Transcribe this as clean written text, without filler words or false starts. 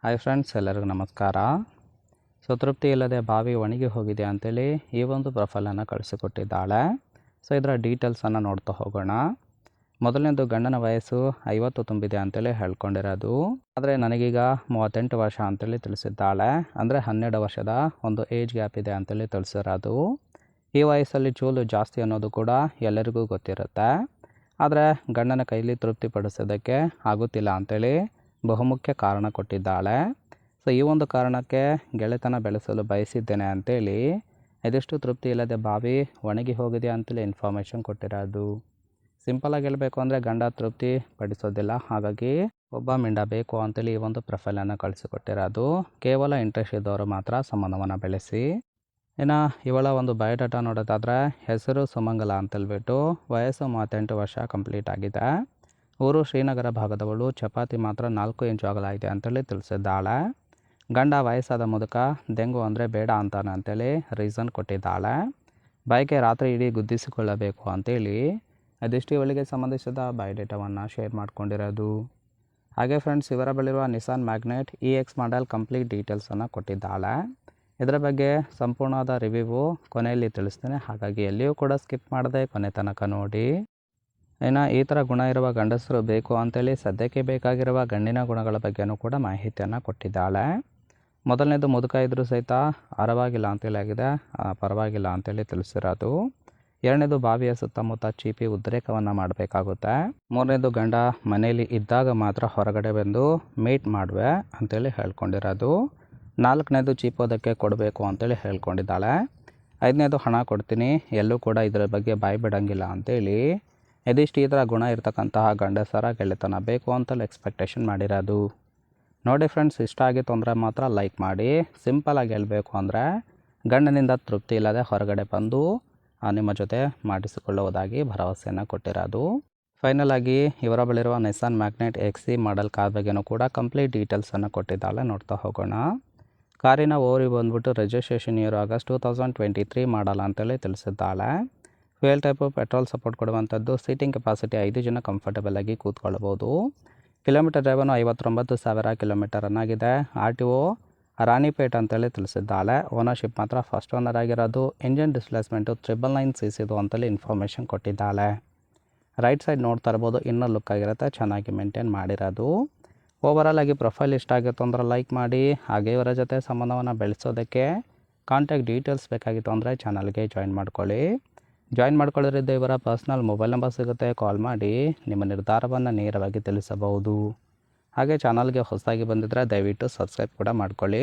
Hi friends, ಎಲ್ಲರಿಗೂ ನಮಸ್ಕಾರ. ತೃಪ್ತಿ ಇಲ್ಲದೆ ಬಾವಿ ಒಣಗಿ ಹೋಗಿದೆ ಅಂತೇಳಿ ಈ ಒಂದು ಪ್ರೊಫೈಲನ್ನು ಕಳಿಸಿಕೊಟ್ಟಿದ್ದಾಳೆ. ಇದರ ಡೀಟೇಲ್ಸನ್ನು ನೋಡ್ತಾ ಹೋಗೋಣ. ಮೊದಲನೇದು, ಗಂಡನ ವಯಸ್ಸು 50 ತುಂಬಿದೆ ಅಂತೇಳಿ ಹೇಳ್ಕೊಂಡಿರೋದು. ಆದರೆ ನನಗೀಗ 38 ವರ್ಷ ಅಂತೇಳಿ ತಿಳಿಸಿದ್ದಾಳೆ. ಅಂದರೆ 12 ವರ್ಷದ ಒಂದು ಏಜ್ ಗ್ಯಾಪ್ ಇದೆ ಅಂತೇಳಿ ತಿಳಿಸಿರೋದು. ಈ ವಯಸ್ಸಲ್ಲಿ ಚೂಲು ಜಾಸ್ತಿ ಅನ್ನೋದು ಕೂಡ ಎಲ್ಲರಿಗೂ ಗೊತ್ತಿರುತ್ತೆ. ಆದರೆ ಗಂಡನ ಕೈಲಿ ತೃಪ್ತಿಪಡಿಸೋದಕ್ಕೆ ಆಗುತ್ತಿಲ್ಲ ಅಂತೇಳಿ ಬಹುಮುಖ್ಯ ಕಾರಣ ಕೊಟ್ಟಿದ್ದಾಳೆ. ಈ ಒಂದು ಕಾರಣಕ್ಕೆ ಗೆಳೆತನ ಬೆಳೆಸಲು ಬಯಸಿದ್ದೇನೆ ಅಂತೇಳಿ ಇದಿಷ್ಟು ತೃಪ್ತಿ ಇಲ್ಲದೆ ಬಾವಿ ಒಣಗಿ ಹೋಗಿದೆ ಅಂತೇಳಿ ಇನ್ಫಾರ್ಮೇಷನ್ ಕೊಟ್ಟಿರೋದು. ಸಿಂಪಲಾಗಿ ಹೇಳಬೇಕು ಅಂದರೆ ಗಂಡ ತೃಪ್ತಿ ಪಡಿಸೋದಿಲ್ಲ, ಹಾಗಾಗಿ ಒಬ್ಬ ಮಿಂಡ ಬೇಕು ಅಂತೇಳಿ ಈ ಒಂದು ಪ್ರೊಫೈಲನ್ನು ಕಳಿಸಿಕೊಟ್ಟಿರೋದು. ಕೇವಲ ಇಂಟ್ರೆಸ್ಟ್ ಇದ್ದವರು ಮಾತ್ರ ಸಂಬಂಧವನ್ನು ಬೆಳೆಸಿ. ಇನ್ನು ಇವಳ ಒಂದು ಬಯೋಡಾಟಾ ನೋಡೋದಾದರೆ, ಹೆಸರು ಸುಮಂಗಲ ಅಂತೇಳ್ಬಿಟ್ಟು, ವಯಸ್ಸು 38 ವರ್ಷ ಕಂಪ್ಲೀಟ್ ಆಗಿದೆ. ಊರು ಶ್ರೀನಗರ ಭಾಗದವಳು. ಚಪಾತಿ ಮಾತ್ರ 4 ಇಂಚು ಅಗಲ ಇದೆ ಅಂತೇಳಿ ತಿಳಿಸಿದ್ದಾಳೆ. ಗಂಡ ವಯಸ್ಸಾದ ಮುದುಕ, ದೆಂಗು ಅಂದರೆ ಬೇಡ ಅಂತಾನೆ ಅಂತೇಳಿ ರೀಸನ್ ಕೊಟ್ಟಿದ್ದಾಳೆ. ಬೈಕೆ ರಾತ್ರಿ ಇಡೀ ಗುದ್ದಿಸಿಕೊಳ್ಳಬೇಕು ಅಂತೇಳಿ ಅದಿಷ್ಟು ಇವಳಿಗೆ ಸಂಬಂಧಿಸಿದ ಬಯೋಡೇಟಾವನ್ನು ಶೇರ್ ಮಾಡ್ಕೊಂಡಿರೋದು. ಹಾಗೆ ಫ್ರೆಂಡ್ಸ್, ಇವರ ಬಳಿರುವ Nissan Magnite EX model complete ಡೀಟೇಲ್ಸನ್ನು ಕೊಟ್ಟಿದ್ದಾಳೆ. ಇದರ ಬಗ್ಗೆ ಸಂಪೂರ್ಣವಾದ ರಿವ್ಯೂ ಕೊನೆಯಲ್ಲಿ ತಿಳಿಸ್ತೇನೆ, ಹಾಗಾಗಿ ಎಲ್ಲಿಯೂ ಕೂಡ ಸ್ಕಿಪ್ ಮಾಡದೆ ಕೊನೆ ತನಕ ನೋಡಿ. ಇನ್ನು ಈ ಥರ ಗುಣ ಇರುವ ಗಂಡಸರು ಬೇಕು ಅಂತೇಳಿ ಸದ್ಯಕ್ಕೆ ಬೇಕಾಗಿರುವ ಗಂಡಿನ ಗುಣಗಳ ಬಗ್ಗೆಯೂ ಕೂಡ ಮಾಹಿತಿಯನ್ನು ಕೊಟ್ಟಿದ್ದಾಳೆ. ಮೊದಲನೇದು, ಮುದುಕ ಇದ್ರೂ ಸಹಿತ ಅರವಾಗಿಲ್ಲ ಅಂತೇಳಿ ಆಗಿದೆ, ಪರವಾಗಿಲ್ಲ ಅಂತೇಳಿ ತಿಳಿಸಿರೋದು. ಎರಡನೇದು, ಬಾವಿಯ ಸುತ್ತಮುತ್ತ ಚೀಪಿ ಉದ್ರೇಕವನ್ನು ಮಾಡಬೇಕಾಗುತ್ತೆ. ಮೂರನೇದು, ಗಂಡ ಮನೆಯಲ್ಲಿ ಇದ್ದಾಗ ಮಾತ್ರ ಹೊರಗಡೆ ಬಂದು ಮೀಟ್ ಮಾಡುವೆ ಅಂತೇಳಿ ಹೇಳ್ಕೊಂಡಿರೋದು. ನಾಲ್ಕನೇದು, ಚೀಪೋದಕ್ಕೆ ಕೊಡಬೇಕು ಅಂತೇಳಿ ಹೇಳ್ಕೊಂಡಿದ್ದಾಳೆ. ಐದನೇದು, ಹಣ ಕೊಡ್ತೀನಿ, ಎಲ್ಲೂ ಕೂಡ ಇದರ ಬಗ್ಗೆ ಬಾಯಿ ಬಿಡೋಂಗಿಲ್ಲ ಅಂತೇಳಿ ಇದಿಷ್ಟು ಈ ಥರ ಗುಣ ಇರ್ತಕ್ಕಂತಹ ಗಂಡಸರ ಗೆಳೆತನ ಬೇಕು ಅಂತೇಳಿ ಎಕ್ಸ್ಪೆಕ್ಟೇಷನ್ ಮಾಡಿರೋದು. ನೋಡಿ ಫ್ರೆಂಡ್ಸ್, ಇಷ್ಟ ಆಗಿತ್ತು ಅಂದರೆ ಮಾತ್ರ ಲೈಕ್ ಮಾಡಿ. ಸಿಂಪಲಾಗಿ ಹೇಳಬೇಕು ಅಂದರೆ ಗಂಡನಿಂದ ತೃಪ್ತಿ ಇಲ್ಲದೆ ಹೊರಗಡೆ ಬಂದು ನಿಮ್ಮ ಜೊತೆ ಮಾಡಿಸಿಕೊಳ್ಳುವುದಾಗಿ ಭರವಸೆಯನ್ನು ಕೊಟ್ಟಿರೋದು. ಫೈನಲ್ ಆಗಿ ಇವರ ಬಳಿರುವ Nissan Magnite XE model car ಬಗ್ಗೆಯೂ ಕೂಡ ಕಂಪ್ಲೀಟ್ ಡೀಟೇಲ್ಸನ್ನು ಕೊಟ್ಟಿದ್ದಾಳೆ. ನೋಡ್ತಾ ಹೋಗೋಣ. ಕಾರಿನ ಓರಿ ಬಂದ್ಬಿಟ್ಟು ರಿಜಿಸ್ಟ್ರೇಷನ್ ಇಯರ್ ಆಗಸ್ಟ್ 2023 ಮಾಡಲ್ ಅಂತೇಳಿ ತಿಳಿಸಿದ್ದಾಳೆ. ಫ್ಯೂಯಲ್ ಟೈಪು ಪೆಟ್ರೋಲ್ ಸಪೋರ್ಟ್ ಕೊಡುವಂಥದ್ದು. ಸೀಟಿಂಗ್ ಕೆಪಾಸಿಟಿ 5 ಜನ ಕಂಫರ್ಟಬಲ್ ಆಗಿ ಕೂತ್ಕೊಳ್ಬೋದು. ಕಿಲೋಮೀಟರ್ ಡ್ರೈವನ್ನು 59,000 ಕಿಲೋಮೀಟರ್ ಆಗಿದೆ. RTO ರಾಣಿಪೇಟ್ ಅಂತೇಳಿ ತಿಳಿಸಿದ್ದಾಳೆ. ಓನರ್ಶಿಪ್ ಮಾತ್ರ ಫಸ್ಟ್ ಓನರ್ ಆಗಿರೋದು. ಇಂಜಿನ್ ಡಿಸ್ಪ್ಲೇಸ್ಮೆಂಟು 999 cc ಅಂತೇಳಿ ಇನ್ಫಾರ್ಮೇಷನ್ ಕೊಟ್ಟಿದ್ದಾಳೆ. ರೈಟ್ ಸೈಡ್ ನೋಡ್ತಾ ಇರ್ಬೋದು, ಇನ್ನೂ ಲುಕ್ ಆಗಿರುತ್ತೆ, ಚೆನ್ನಾಗಿ ಮೇಂಟೈನ್ ಮಾಡಿರೋದು. ಓವರಾಲ್ ಆಗಿ ಪ್ರೊಫೈಲ್ ಇಷ್ಟ ಆಗಿತ್ತು ಅಂದರೆ ಲೈಕ್ ಮಾಡಿ. ಹಾಗೆ ಇವರ ಜೊತೆ ಸಂಬಂಧವನ್ನು ಬೆಳೆಸೋದಕ್ಕೆ ಕಾಂಟ್ಯಾಕ್ಟ್ ಡೀಟೇಲ್ಸ್ ಬೇಕಾಗಿತ್ತು ಅಂದರೆ ಚಾನಲ್ಗೆ ಜಾಯಿನ್ ಮಾಡ್ಕೊಳ್ಳಿ. ಜಾಯಿನ್ ಮಾಡ್ಕೊಳ್ಳೋದ್ರಿಂದ ಇವರ ಪರ್ಸ್ನಲ್ ಮೊಬೈಲ್ ನಂಬರ್ ಸಿಗುತ್ತೆ, ಕಾಲ್ ಮಾಡಿ ನಿಮ್ಮ ನಿರ್ಧಾರವನ್ನು ನೇರವಾಗಿ ತಿಳಿಸಬಹುದು. ಹಾಗೆ ಚಾನಲ್ಗೆ ಹೊಸದಾಗಿ ಬಂದಿದ್ದರೆ ದಯವಿಟ್ಟು ಸಬ್ಸ್ಕ್ರೈಬ್ ಕೂಡ ಮಾಡ್ಕೊಳ್ಳಿ.